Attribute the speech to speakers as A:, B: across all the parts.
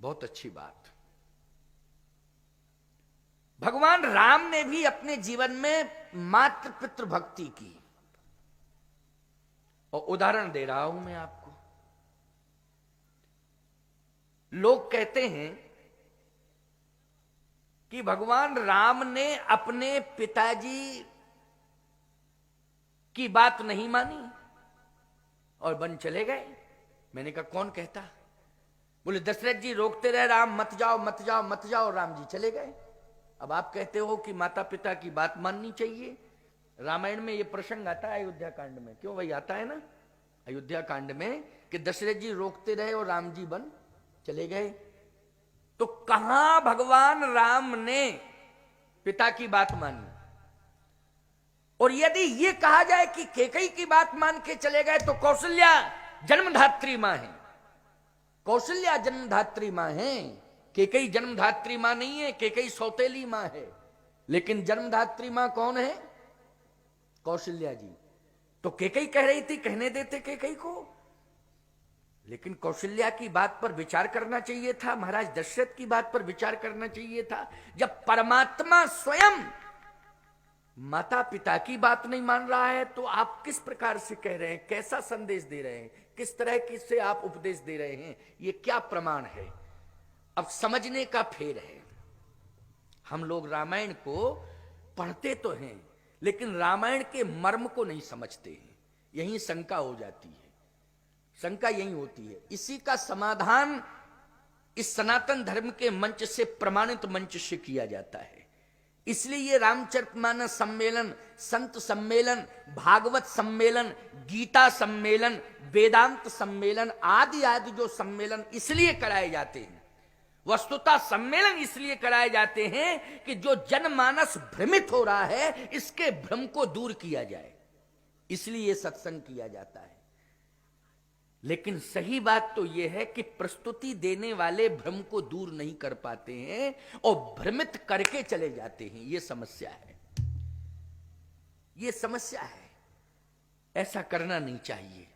A: बहुत अच्छी बात। भगवान राम ने भी अपने जीवन में मातृ पितृ भक्ति की, और उदाहरण दे रहा हूं मैं आपको। लोग कहते हैं कि भगवान राम ने अपने पिताजी की बात नहीं मानी और वन चले गए। मैंने कहा कौन कहता? बोले दशरथ जी रोकते रहे, राम मत जाओ मत जाओ मत जाओ, राम जी चले गए। अब आप कहते हो कि माता पिता की बात माननी चाहिए। रामायण में यह प्रसंग आता है अयोध्या कांड में, क्यों वही आता है ना अयोध्या कांड में, कि दशरथ जी रोकते रहे और राम जी वन चले गए। तो कहां भगवान राम ने पिता की बात मानी? और यदि यह कहा जाए कि कैकेयी की बात मान के चले गए, तो कौशल्या जन्मधात्री मां है, कौशल्या जन्मधात्री मां है, कैकेयी जन्मधात्री मां नहीं है। कैकेयी सौतेली मां है, लेकिन जन्मधात्री मां कौन है? कौशल्या जी। तो कैकेयी कह रही थी, कहने देते कैकेयी को, लेकिन कौशल्या की बात पर विचार करना चाहिए था, महाराज दशरथ की बात पर विचार करना चाहिए था। जब परमात्मा स्वयं माता पिता की बात नहीं मान रहा है, तो आप किस प्रकार से कह रहे हैं? कैसा संदेश दे रहे हैं? किस तरह की से आप उपदेश दे रहे हैं? ये क्या प्रमाण है? अब समझने का फेर है। हम लोग रामायण को पढ़ते तो हैं, लेकिन रामायण के मर्म को नहीं समझते हैं। यही शंका हो जाती है, शंका यही होती है। इसी का समाधान इस सनातन धर्म के मंच से, प्रमाणित मंच से किया जाता है। इसलिए ये रामचरितमानस सम्मेलन, संत सम्मेलन, भागवत सम्मेलन, गीता सम्मेलन, वेदांत सम्मेलन आदि आदि जो सम्मेलन इसलिए कराए जाते हैं, वस्तुतः सम्मेलन इसलिए कराए जाते हैं कि जो जनमानस भ्रमित हो रहा है, इसके भ्रम को दूर किया जाए, इसलिए यह सत्संग किया जाता है। लेकिन सही बात तो यह है कि प्रस्तुति देने वाले भ्रम को दूर नहीं कर पाते हैं और भ्रमित करके चले जाते हैं। यह समस्या है, यह समस्या है। ऐसा करना नहीं चाहिए।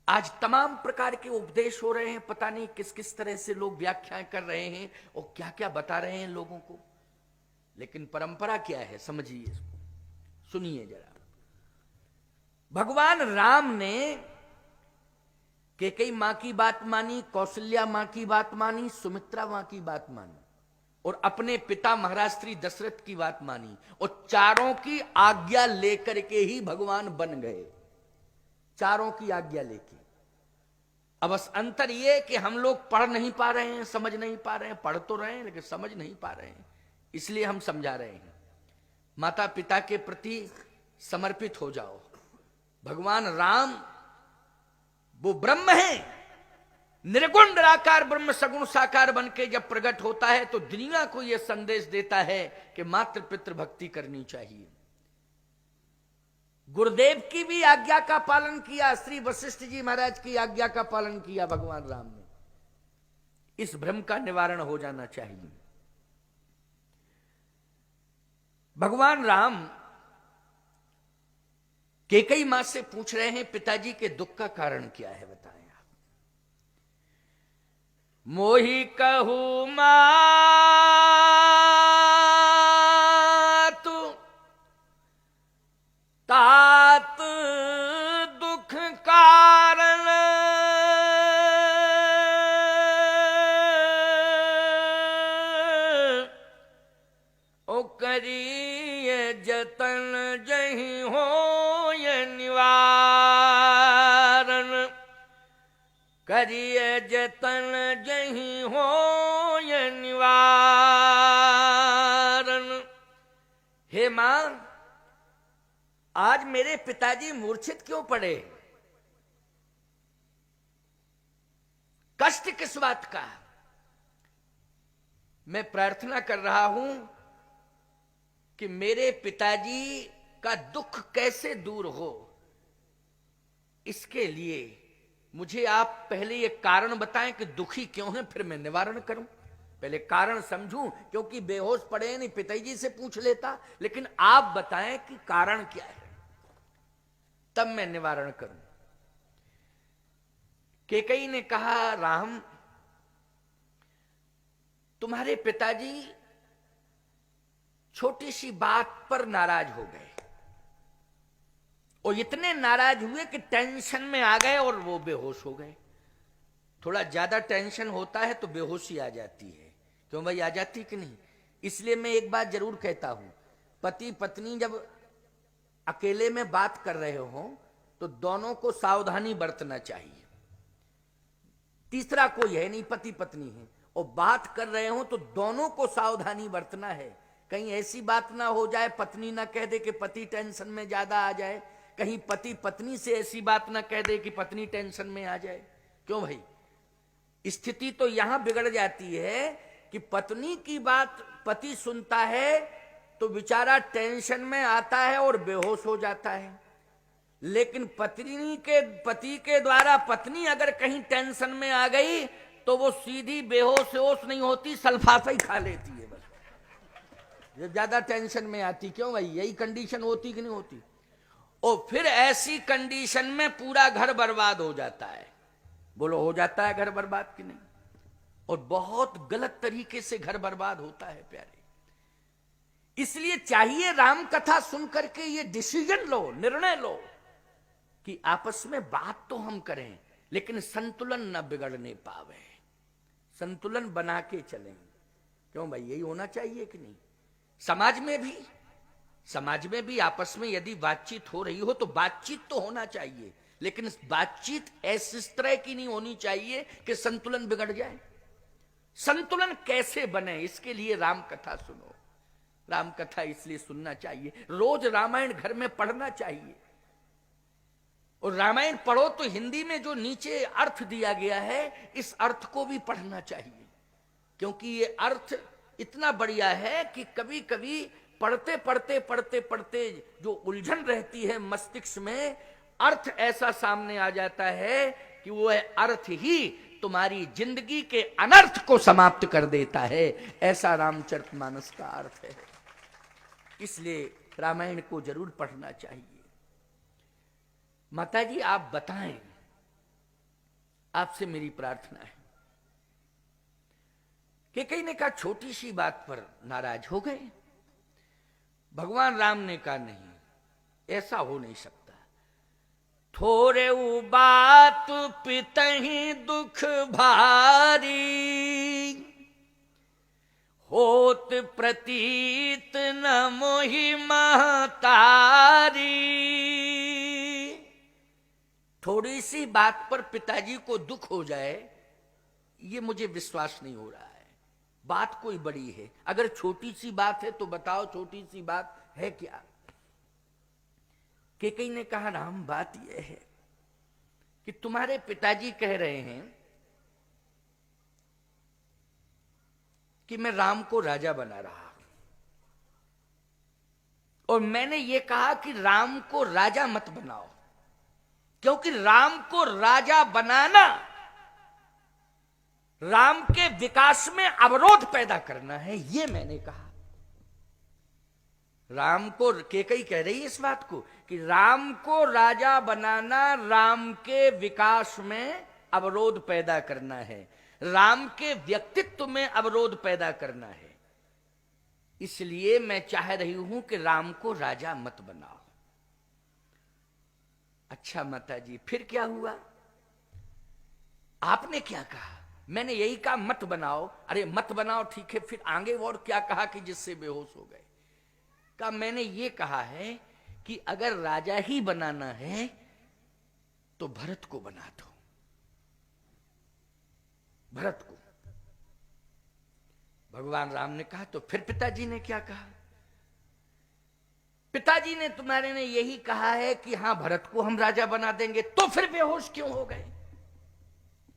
A: आज तमाम प्रकार के उपदेश हो रहे हैं, पता नहीं किस किस तरह से लोग व्याख्याएं कर रहे हैं और क्या क्या बता रहे हैं लोगों को, लेकिन परंपरा क्या है समझिए इसको, सुनिए जरा। भगवान राम ने कैकेयी मां की बात मानी, कौशल्या मां की बात मानी, सुमित्रा मां की बात मानी, और अपने पिता महाराज श्री दशरथ की बात मानी, और चारों की आज्ञा लेकर के ही भगवान बन गए, चारों की आज्ञा लेके। अब बस अंतर यह कि हम लोग पढ़ नहीं पा रहे हैं, समझ नहीं पा रहे हैं, पढ़ तो रहे हैं लेकिन समझ नहीं पा रहे हैं, इसलिए हम समझा रहे हैं। माता पिता के प्रति समर्पित हो जाओ। भगवान राम वो ब्रह्म है, निर्गुण निराकार ब्रह्म सगुण साकार बन के जब प्रकट होता है, तो दुनिया को यह संदेश देता है कि मातृ पितृ भक्ति करनी चाहिए। गुरुदेव की भी आज्ञा का पालन किया, श्री वशिष्ठ जी महाराज की आज्ञा का पालन किया भगवान राम ने। इस भ्रम का निवारण हो जाना चाहिए। भगवान राम कैकेयी मां से पूछ रहे हैं, पिताजी के दुख का कारण क्या है, बताएं आप। मोहि कहू मातु तात दुख कारण, ओ करिय जतन जहि हो निवारण, करिय जतन जहि हो निवारण। हे मां, आज मेरे पिताजी मूर्छित क्यों पड़े? कष्ट किस बात का? मैं प्रार्थना कर रहा हूं कि मेरे पिताजी का दुख कैसे दूर हो। इसके लिए मुझे आप पहले ये कारण बताएं कि दुखी क्यों है, फिर मैं निवारण करूं। पहले कारण समझूं, क्योंकि बेहोश पड़े नहीं, पिताजी से पूछ लेता, लेकिन आप बताएं कि कारण क्या है, तब मैं निवारण करूं। कैकेयी ने कहा, राम तुम्हारे पिताजी छोटी सी बात पर नाराज हो गए और इतने नाराज हुए कि टेंशन में आ गए और वो बेहोश हो गए। थोड़ा ज्यादा टेंशन होता है तो बेहोशी आ जाती है, क्यों भाई, आ जाती कि नहीं? इसलिए मैं एक बात जरूर कहता हूं, पति पत्नी जब अकेले में बात कर रहे हो तो दोनों को सावधानी बरतना चाहिए। तीसरा कोई है नहीं, पति पत्नी है और बात कर रहे हो तो दोनों को सावधानी बरतना है। कहीं ऐसी बात ना हो जाए, पत्नी ना कह दे कि पति टेंशन में ज्यादा आ जाए, कहीं पति पत्नी से ऐसी बात ना कह दे कि पत्नी टेंशन में आ जाए। क्यों भाई, स्थिति तो यहां बिगड़ जाती है कि पत्नी की बात पति सुनता है तो बेचारा टेंशन में आता है और बेहोश हो जाता है, लेकिन पति के द्वारा पत्नी अगर कहीं टेंशन में आ गई तो वो सीधी बेहोश होश नहीं होती, सल्फासा ही खा लेती है बस, जब ज्यादा टेंशन में आती। क्यों भाई, यही कंडीशन होती कि नहीं होती? और फिर ऐसी कंडीशन में पूरा घर बर्बाद हो जाता है। बोलो, हो जाता है घर बर्बाद कि नहीं? और बहुत गलत तरीके से घर बर्बाद होता है प्यारे। इसलिए चाहिए राम कथा सुन करके ये डिसीजन लो, निर्णय लो कि आपस में बात तो हम करें लेकिन संतुलन न बिगड़ने पावे, संतुलन बना के चलें। क्यों भाई, यही होना चाहिए कि नहीं? समाज में भी आपस में यदि बातचीत हो रही हो तो बातचीत तो होना चाहिए, लेकिन बातचीत इस तरह की नहीं होनी चाहिए कि संतुलन बिगड़ जाए। संतुलन कैसे बने, इसके लिए राम कथा सुनो। राम कथा इसलिए सुनना चाहिए, रोज रामायण घर में पढ़ना चाहिए। और रामायण पढ़ो तो हिंदी में जो नीचे अर्थ दिया गया है, इस अर्थ को भी पढ़ना चाहिए, क्योंकि ये अर्थ इतना बढ़िया है कि कभी कभी पढ़ते पढ़ते पढ़ते पढ़ते जो उलझन रहती है मस्तिष्क में, अर्थ ऐसा सामने आ जाता है कि वो अर्थ ही तुम्हारी जिंदगी के अनर्थ को समाप्त कर देता है। ऐसा रामचरितमानस का अर्थ है। इसलिए रामायण को जरूर पढ़ना चाहिए। माता जी आप बताएं, आपसे मेरी प्रार्थना है कि कहीं ने कहा छोटी सी बात पर नाराज हो गए। भगवान राम ने कहा नहीं, ऐसा हो नहीं सकता। थोरे बात पितहि दुख भारी, होत प्रतीत न मोहि महतारी। थोड़ी सी बात पर पिताजी को दुख हो जाए, ये मुझे विश्वास नहीं हो रहा है। बात कोई बड़ी है, अगर छोटी सी बात है तो बताओ छोटी सी बात है क्या? केकई ने कहा राम, बात यह है कि तुम्हारे पिताजी कह रहे हैं कि मैं राम को राजा बना रहा, और मैंने ये कहा कि राम को राजा मत बनाओ, क्योंकि राम को राजा बनाना राम के विकास में अवरोध पैदा करना है, ये मैंने कहा। राम को, केकई कह रही है इस बात को कि राम को राजा बनाना राम के विकास में अवरोध पैदा करना है, राम के व्यक्तित्व में अवरोध पैदा करना है। इसलिए मैं चाह रही हूं कि राम को राजा मत बनाओ। अच्छा माता जी, फिर क्या हुआ? आपने क्या कहा? मैंने यही कहा मत बनाओ। अरे मत बनाओ ठीक है, फिर आगे और क्या कहा कि जिससे बेहोश हो गए? कहा मैंने ये कहा है कि अगर राजा ही बनाना है तो भरत को बना दो, भरत को। भगवान राम ने कहा तो फिर पिताजी ने क्या कहा? पिताजी ने, तुम्हारे ने यही कहा है कि हां भरत को हम राजा बना देंगे, तो फिर बेहोश क्यों हो गए?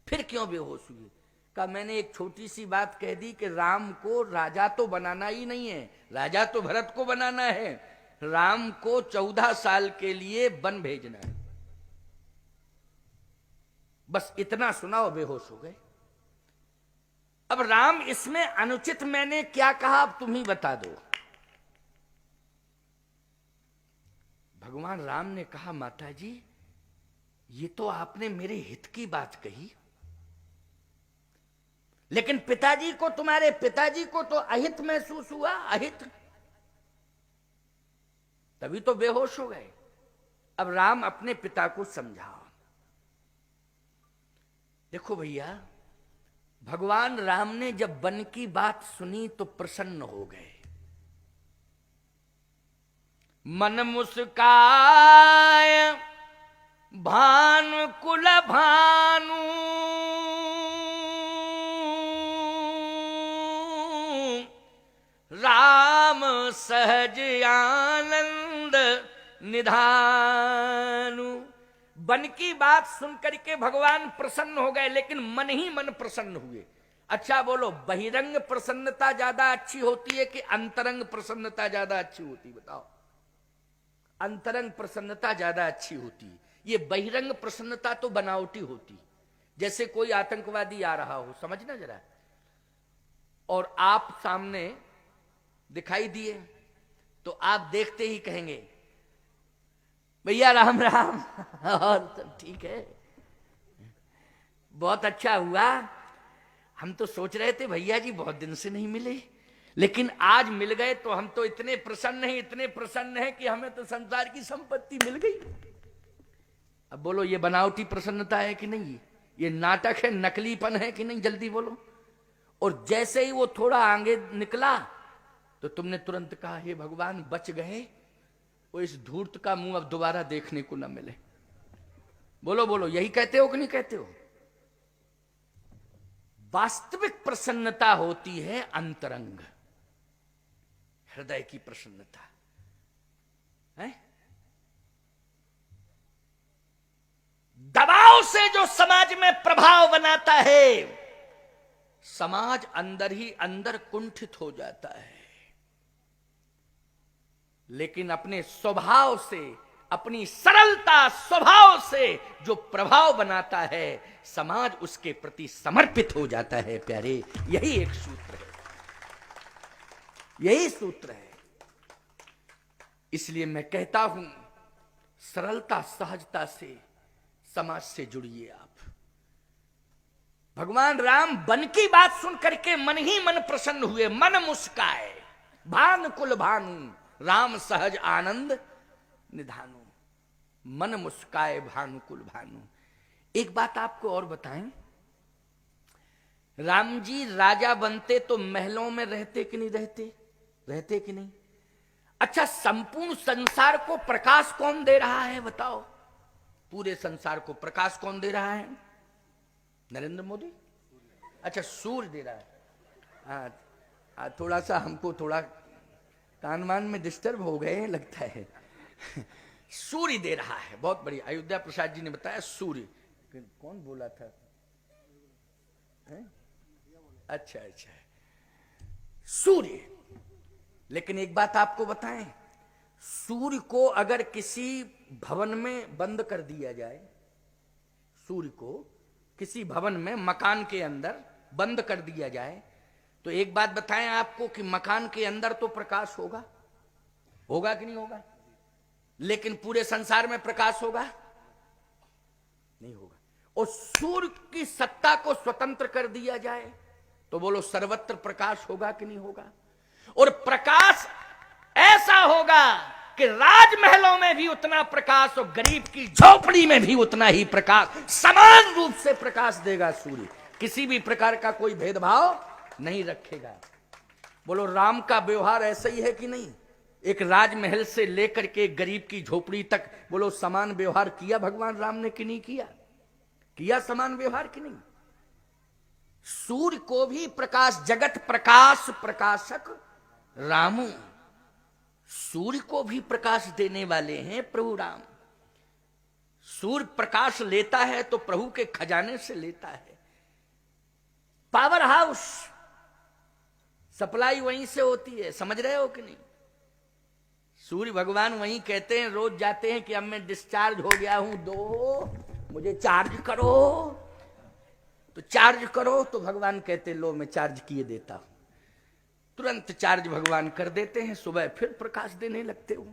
A: फिर क्यों बेहोश हुए? कहा मैंने एक छोटी सी बात कह दी कि राम को राजा तो बनाना ही नहीं है, राजा तो भरत को बनाना है। राम को 14 साल के लिए वन भेजना है, बस इतना सुना और बेहोश हो गए। अब राम, इसमें अनुचित मैंने क्या कहा, अब तुम ही बता दो। भगवान राम ने कहा माता जी, ये तो आपने मेरे हित की बात कही, लेकिन पिताजी को, तुम्हारे पिताजी को तो अहित महसूस हुआ, अहित, तभी तो बेहोश हो गए। अब राम अपने पिता को समझाओ। देखो भैया, भगवान राम ने जब वन की बात सुनी तो प्रसन्न हो गए। मन मुस्काय भानु कुल भानु, राम सहज आनंद निधानु। वन की बात सुनकर के भगवान प्रसन्न हो गए, लेकिन मन ही मन प्रसन्न हुए। अच्छा बोलो, बहिरंग प्रसन्नता ज्यादा अच्छी होती है कि अंतरंग प्रसन्नता ज्यादा अच्छी होती, बताओ? अंतरंग प्रसन्नता ज्यादा अच्छी होती है। ये बहिरंग प्रसन्नता तो बनावटी होती, जैसे कोई आतंकवादी आ रहा हो, समझना जरा, और आप सामने दिखाई दिए तो आप देखते ही कहेंगे भैया राम राम, और सब ठीक है, बहुत अच्छा हुआ, हम तो सोच रहे थे भैया जी बहुत दिन से नहीं मिले, लेकिन आज मिल गए तो हम तो इतने प्रसन्न हैं, इतने प्रसन्न हैं कि हमें तो संसार की संपत्ति मिल गई। अब बोलो, ये बनावटी प्रसन्नता है कि नहीं? ये नाटक है, नकलीपन है कि नहीं? जल्दी बोलो। और जैसे ही वो थोड़ा आगे निकला तो तुमने तुरंत कहा, हे भगवान बच गए, वो इस धूर्त का मुंह अब दोबारा देखने को न मिले। बोलो बोलो, यही कहते हो कि नहीं कहते हो? वास्तविक प्रसन्नता होती है अंतरंग, हृदय की प्रसन्नता है। दबाव से जो समाज में प्रभाव बनाता है, समाज अंदर ही अंदर कुंठित हो जाता है। लेकिन अपने स्वभाव से, अपनी सरलता स्वभाव से जो प्रभाव बनाता है, समाज उसके प्रति समर्पित हो जाता है। प्यारे, यही एक सूत्र है, यही सूत्र है। इसलिए मैं कहता हूं, सरलता सहजता से समाज से जुड़िए आप। भगवान राम वन की बात सुन करके मन ही मन प्रसन्न हुए। मन मुस्काए भानु कुल भानु, राम सहज आनंद निधानु। मन मुस्काए भानुकुल भानु। एक बात आपको और बताएं, राम जी राजा बनते तो महलों में रहते कि नहीं रहते? रहते कि नहीं? अच्छा, संपूर्ण संसार को प्रकाश कौन दे रहा है बताओ? पूरे संसार को प्रकाश कौन दे रहा है? नरेंद्र मोदी? अच्छा, सूर्य दे रहा है। हाँ, थोड़ा सा हमको थोड़ा कान वान में डिस्टर्ब हो गए लगता है। सूर्य दे रहा है, बहुत बढ़िया। अयोध्या प्रसाद जी ने बताया सूर्य। कौन बोला था? है? अच्छा अच्छा, सूर्य। लेकिन एक बात आपको बताएं, सूर्य को अगर किसी भवन में बंद कर दिया जाए, सूर्य को किसी भवन में, मकान के अंदर बंद कर दिया जाए, तो एक बात बताएं आपको कि मकान के अंदर तो प्रकाश होगा, होगा कि नहीं होगा? लेकिन पूरे संसार में प्रकाश होगा? नहीं होगा। और सूर्य की सत्ता को स्वतंत्र कर दिया जाए तो बोलो सर्वत्र प्रकाश होगा कि नहीं होगा? और प्रकाश ऐसा होगा कि राजमहलों में भी उतना प्रकाश और गरीब की झोपड़ी में भी उतना ही प्रकाश, समान रूप से प्रकाश देगा सूर्य। किसी भी प्रकार का कोई भेदभाव नहीं रखेगा। बोलो राम का व्यवहार ऐसा ही है कि नहीं? एक राजमहल से लेकर के गरीब की झोपड़ी तक, बोलो समान व्यवहार किया भगवान राम ने कि नहीं किया? किया समान व्यवहार कि नहीं? सूर्य को भी प्रकाश, जगत प्रकाश प्रकाशक रामू, सूर्य को भी प्रकाश देने वाले हैं प्रभु राम। सूर्य प्रकाश लेता है तो प्रभु के खजाने से लेता है। पावर हाउस सप्लाई वहीं से होती है, समझ रहे हो कि नहीं? सूर्य भगवान वहीं कहते हैं, रोज जाते हैं कि अब मैं डिस्चार्ज हो गया हूं, दो मुझे चार्ज करो, तो चार्ज करो, तो भगवान कहते लो मैं चार्ज किए देता हूं। तुरंत चार्ज भगवान कर देते हैं, सुबह फिर प्रकाश देने लगते हो।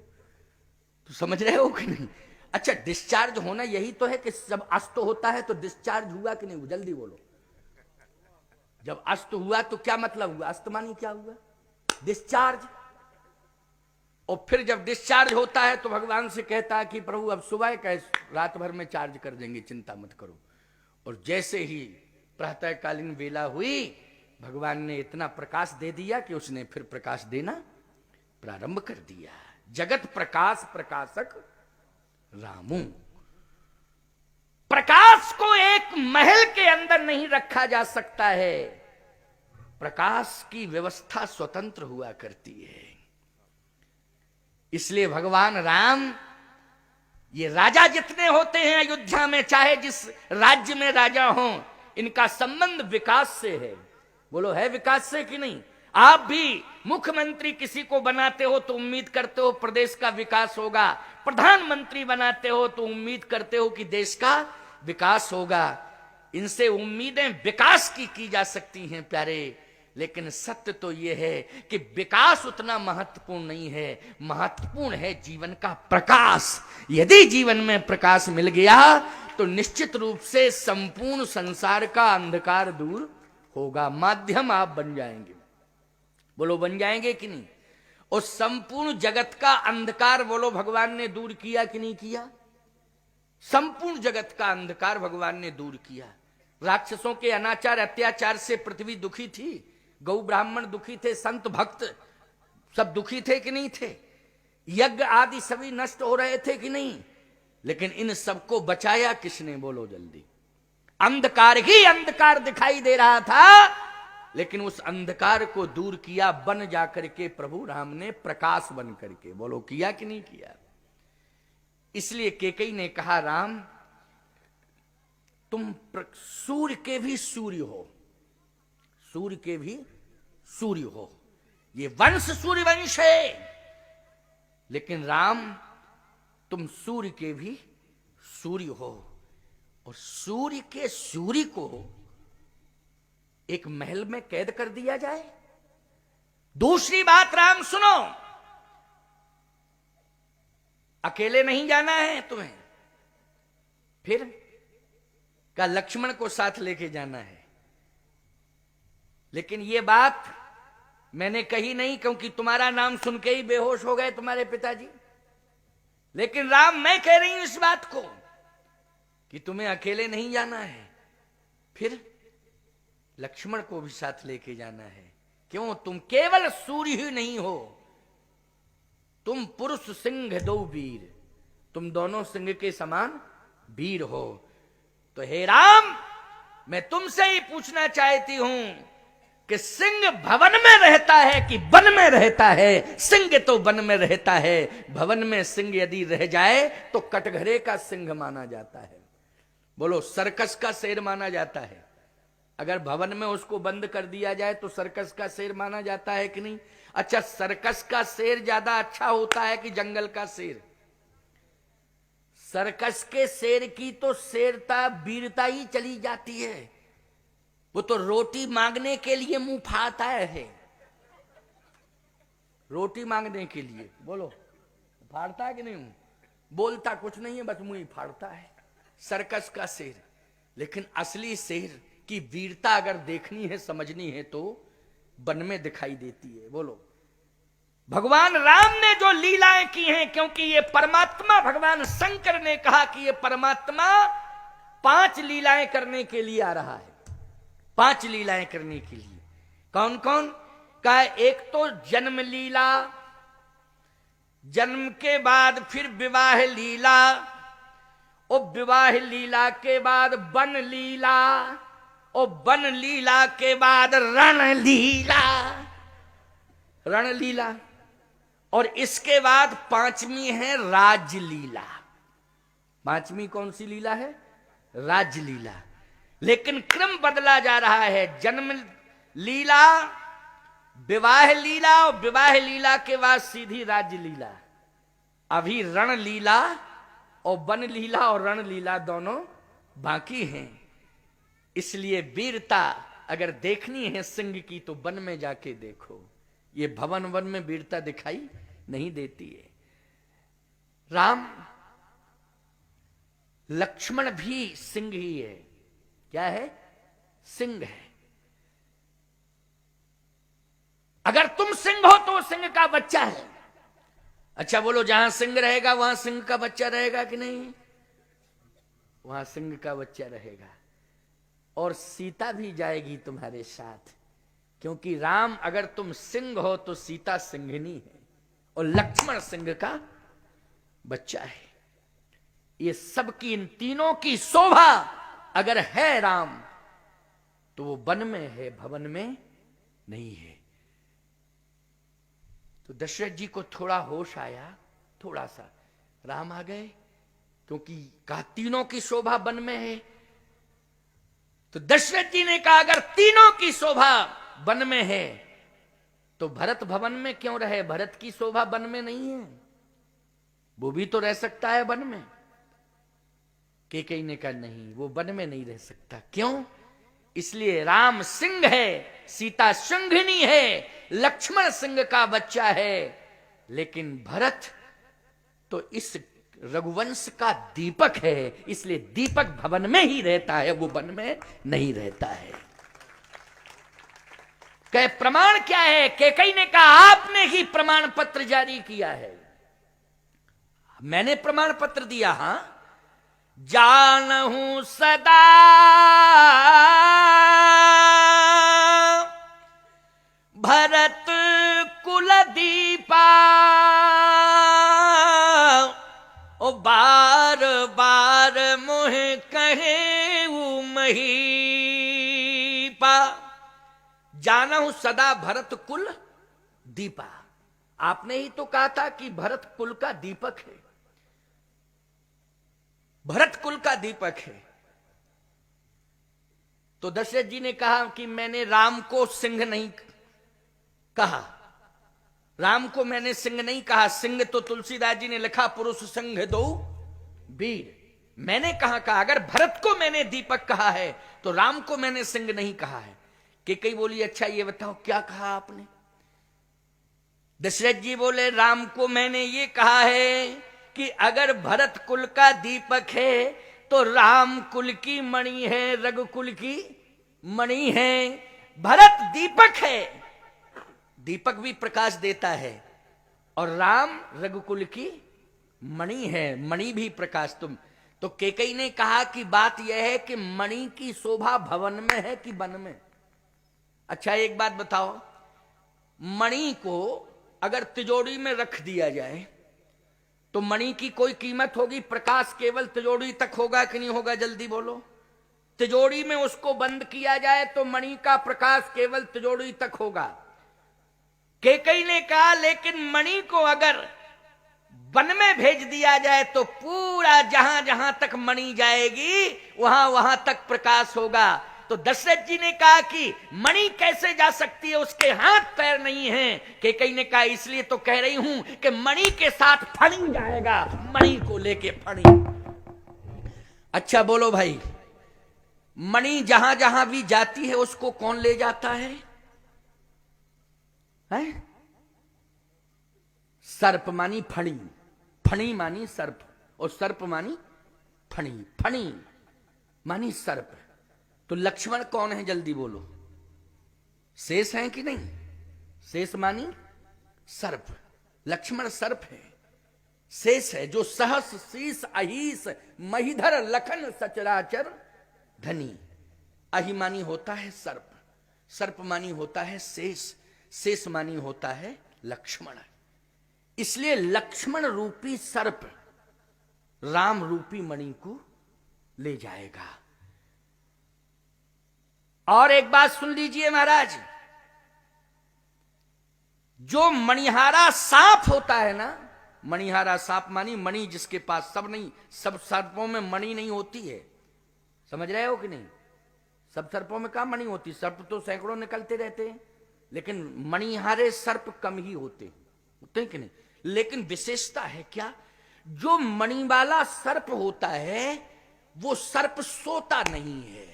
A: तो समझ रहे हो कि नहीं? अच्छा, डिस्चार्ज होना यही तो है कि जब अस्त होता है तो डिस्चार्ज हुआ कि नहीं? जल्दी बोलो। जब अस्त हुआ तो क्या मतलब हुआ? अस्त मानी क्या हुआ? डिस्चार्ज। और फिर जब डिस्चार्ज होता है तो भगवान से कहता है कि प्रभु अब सुबह कैसे रात भर में चार्ज कर देंगे, चिंता मत करो। और जैसे ही प्रातःकालीन वेला हुई, भगवान ने इतना प्रकाश दे दिया कि उसने फिर प्रकाश देना प्रारंभ कर दिया। जगत प्रकाश प्रकाशक रामू। प्रकाश को एक महल के अंदर नहीं रखा जा सकता है, प्रकाश की व्यवस्था स्वतंत्र हुआ करती है। इसलिए भगवान राम, ये राजा जितने होते हैं अयोध्या में, चाहे जिस राज्य में राजा हों, इनका संबंध विकास से है। बोलो, है विकास से कि नहीं? आप भी मुख्यमंत्री किसी को बनाते हो तो उम्मीद करते हो प्रदेश का विकास होगा, प्रधानमंत्री बनाते हो तो उम्मीद करते हो कि देश का विकास होगा। इनसे उम्मीदें विकास की जा सकती हैं प्यारे, लेकिन सत्य तो यह है कि विकास उतना महत्वपूर्ण नहीं है, महत्वपूर्ण है जीवन का प्रकाश। यदि जीवन में प्रकाश मिल गया तो निश्चित रूप से संपूर्ण संसार का अंधकार दूर होगा, माध्यम आप बन जाएंगे। बोलो, बन जाएंगे कि नहीं? और संपूर्ण जगत का अंधकार, बोलो, भगवान ने दूर किया कि नहीं किया? संपूर्ण जगत का अंधकार भगवान ने दूर किया। राक्षसों के अनाचार अत्याचार से पृथ्वी दुखी थी, गौ ब्राह्मण दुखी थे, संत भक्त सब दुखी थे कि नहीं थे? यज्ञ आदि सभी नष्ट हो रहे थे कि नहीं? लेकिन इन सबको बचाया किसने? बोलो जल्दी। अंधकार ही अंधकार दिखाई दे रहा था, लेकिन उस अंधकार को दूर किया बन जाकर के प्रभु राम ने, प्रकाश बन करके। बोलो, किया कि नहीं किया? इसलिए कैकेयी ने कहा, राम तुम सूर्य के भी सूर्य हो, सूर्य के भी सूर्य हो, ये वंश सूर्य वंश है, लेकिन राम तुम सूर्य के भी सूर्य हो। और सूर्य के सूर्य को एक महल में कैद कर दिया जाए। दूसरी बात राम सुनो, अकेले नहीं जाना है तुम्हें, फिर का लक्ष्मण को साथ लेके जाना है। लेकिन ये बात मैंने कही नहीं, क्योंकि तुम्हारा नाम सुन के ही बेहोश हो गए तुम्हारे पिताजी। लेकिन राम, मैं कह रही हूं इस बात को कि तुम्हें अकेले नहीं जाना है, फिर लक्ष्मण को भी साथ लेके जाना है। क्यों? तुम केवल सूर्य ही नहीं हो, तुम पुरुष सिंह दो वीर, तुम दोनों सिंह के समान वीर हो। तो हे राम, मैं तुमसे ही पूछना चाहती हूं कि सिंह भवन में रहता है कि वन में रहता है? सिंह तो वन में रहता है, भवन में सिंह यदि रह जाए तो कटघरे का सिंह माना जाता है। बोलो, सर्कस का शेर माना जाता है। अगर भवन में उसको बंद कर दिया जाए तो सर्कस का शेर माना जाता है कि नहीं? अच्छा, सर्कस का शेर ज्यादा अच्छा होता है कि जंगल का शेर? सर्कस के शेर की तो शेरता वीरता ही चली जाती है, वो तो रोटी मांगने के लिए मुंह फाड़ता है, रोटी मांगने के लिए। बोलो, फाड़ता है कि नहीं? बोलता कुछ नहीं है, बस मुंह ही फाड़ता है सर्कस का शेर। लेकिन असली शेर की वीरता अगर देखनी है, समझनी है, तो वन में दिखाई देती है। बोलो, भगवान राम ने जो लीलाएं की हैं, क्योंकि ये परमात्मा, भगवान शंकर ने कहा कि ये परमात्मा 5 लीलाएं करने के लिए आ रहा है, 5 लीलाएं करने के लिए। कौन कौन का? एक तो जन्म लीला, जन्म के बाद फिर विवाह लीला, और विवाह लीला के बाद वन लीला, और वन लीला के बाद रण लीला, रण लीला, और इसके बाद 5वीं है राजलीला। 5वीं कौन सी लीला है? राजलीला। लेकिन क्रम बदला जा रहा है, जन्म लीला, विवाह लीला, और विवाह लीला के बाद सीधी राजलीला। अभी रण लीला और वन लीला और रण लीला दोनों बाकी हैं। इसलिए वीरता अगर देखनी है सिंह की तो वन में जाके देखो, ये भवन वन में वीरता दिखाई नहीं देती है। राम, लक्ष्मण भी सिंह ही है। क्या है? सिंह है। सिंह हो तो सिंह का बच्चा है। अच्छा बोलो, जहां सिंह रहेगा वहां सिंह का बच्चा रहेगा कि नहीं? वहां सिंह का बच्चा रहेगा। और सीता भी जाएगी तुम्हारे साथ, क्योंकि राम अगर तुम सिंह हो तो सीता सिंहनी है और लक्ष्मण सिंह का बच्चा है। ये सबकी, इन तीनों की शोभा अगर है राम, तो वो वन में है, भवन में नहीं है। तो दशरथ जी को थोड़ा होश आया, थोड़ा सा, राम आ गए, क्योंकि कहा तीनों की शोभा वन में है। तो दशरथ जी ने कहा अगर तीनों की शोभा वन में है तो भरत भवन में क्यों रहे? भरत की शोभा वन में नहीं है, वो भी तो रह सकता है वन में। कैकेयी ने कहा नहीं, वो वन में नहीं रह सकता। क्यों? इसलिए राम सिंह है, सीता सिंघनी है, लक्ष्मण सिंह का बच्चा है, लेकिन भरत तो इस रघुवंश का दीपक है, इसलिए दीपक भवन में ही रहता है, वो वन में नहीं रहता है। कहे प्रमाण क्या है? कैकेयी ने कहा आपने ही प्रमाण पत्र जारी किया है। मैंने प्रमाण पत्र दिया? हां, जानहूं सदा भरत कुल दीपा, ओ बार बार मोह कहे महीपा। जानहूं सदा भरत कुल दीपा, आपने ही तो कहा था कि भरत कुल का दीपक है, भरत कुल का दीपक है। तो दशरथ जी ने कहा कि मैंने राम को सिंह नहीं कहा, राम को मैंने सिंह नहीं कहा। सिंह तो तुलसीदास जी ने लिखा पुरुष सिंह दो वीर। मैंने कहा अगर भरत को मैंने दीपक कहा है तो राम को मैंने सिंह नहीं कहा है। कैकेयी बोली अच्छा ये बताओ क्या कहा आपने? दशरथ जी बोले राम को मैंने ये कहा है कि अगर भरत कुल का दीपक है तो राम कुल की मणि है, रघुकुल की मणि है। भरत दीपक है, दीपक भी प्रकाश देता है, और राम रघुकुल की मणि है, मणि भी प्रकाश। तुम तो कैकेयी ने कहा कि बात यह है कि मणि की शोभा भवन में है कि वन में? अच्छा एक बात बताओ, मणि को अगर तिजोरी में रख दिया जाए तो मणि की कोई कीमत होगी? प्रकाश केवल तिजोरी तक होगा कि नहीं होगा? जल्दी बोलो। तिजोरी में उसको बंद किया जाए तो मणि का प्रकाश केवल तिजोरी तक होगा। कैकेयी ने कहा लेकिन मणि को अगर वन में भेज दिया जाए तो पूरा जहां जहां तक मणि जाएगी वहां वहां तक प्रकाश होगा। तो दशरथ जी ने कहा कि मणि कैसे जा सकती है, उसके हाथ पैर नहीं है। कैकेयी ने कहा इसलिए तो कह रही हूं कि मणि के साथ फणी जाएगा, मणि को लेके फणी। अच्छा बोलो भाई, मणि जहां जहां भी जाती है उसको कौन ले जाता है? सर्प मानी फणी, फणी मानी सर्प, और सर्प मानी फणी, फणी मानी सर्प। तो लक्ष्मण कौन है जल्दी बोलो? शेष है कि नहीं? शेष मानी सर्प, लक्ष्मण सर्प है, शेष है जो सहस शीस अहिस महिधर लखन सचराचर धनी। अहिमानी होता है सर्प, सर्प मानी होता है शेष, शेष मानी होता है लक्ष्मण। इसलिए लक्ष्मण रूपी सर्प राम रूपी मणि को ले जाएगा। और एक बात सुन लीजिए महाराज, जो मणिहारा सांप होता है ना, मणिहारा सांप मानी मणि जिसके पास, सब नहीं, सब सर्पों में मणि नहीं होती है, समझ रहे हो कि नहीं? सब सर्पों में कहां मणि होती? सर्प तो सैकड़ों निकलते रहते हैं, लेकिन मणिहारे सर्प कम ही होते हैं कि नहीं? लेकिन विशेषता है क्या, जो मणि वाला सर्प होता है वो सर्प सोता नहीं है,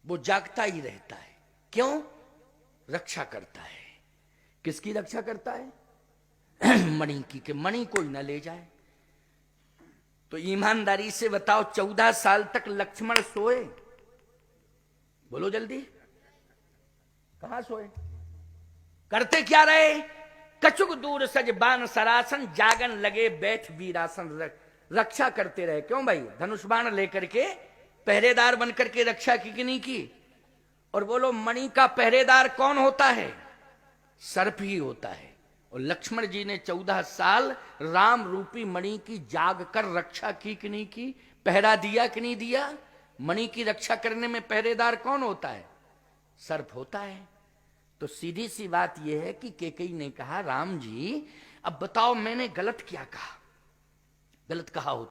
A: वो जागता ही रहता है। क्यों? रक्षा करता है। किसकी रक्षा करता है? मणि की, कि मणि कोई ना ले जाए। तो ईमानदारी से बताओ 14 साल तक लक्ष्मण सोए? बोलो जल्दी, कहां सोए? करते क्या रहे? कछुक दूर सज बाण सरासन, जागन लगे बैठ वीरासन। रक्षा करते रहे। क्यों भाई? धनुष बाण लेकर के पहरेदार बनकर के रक्षा की कि नहीं की? और बोलो, मणि का पहरेदार कौन होता है? सर्प ही होता है। और लक्ष्मण जी ने 14 साल राम रूपी मणि की जाग कर रक्षा की कि नहीं की? पहरा दिया कि नहीं दिया? मणि की रक्षा करने में पहरेदार कौन होता है? सर्प होता है। तो सीधी सी बात यह है कि कैकेयी ने कहा, राम जी अब बताओ मैंने गलत क्या कहा? गलत कहा होता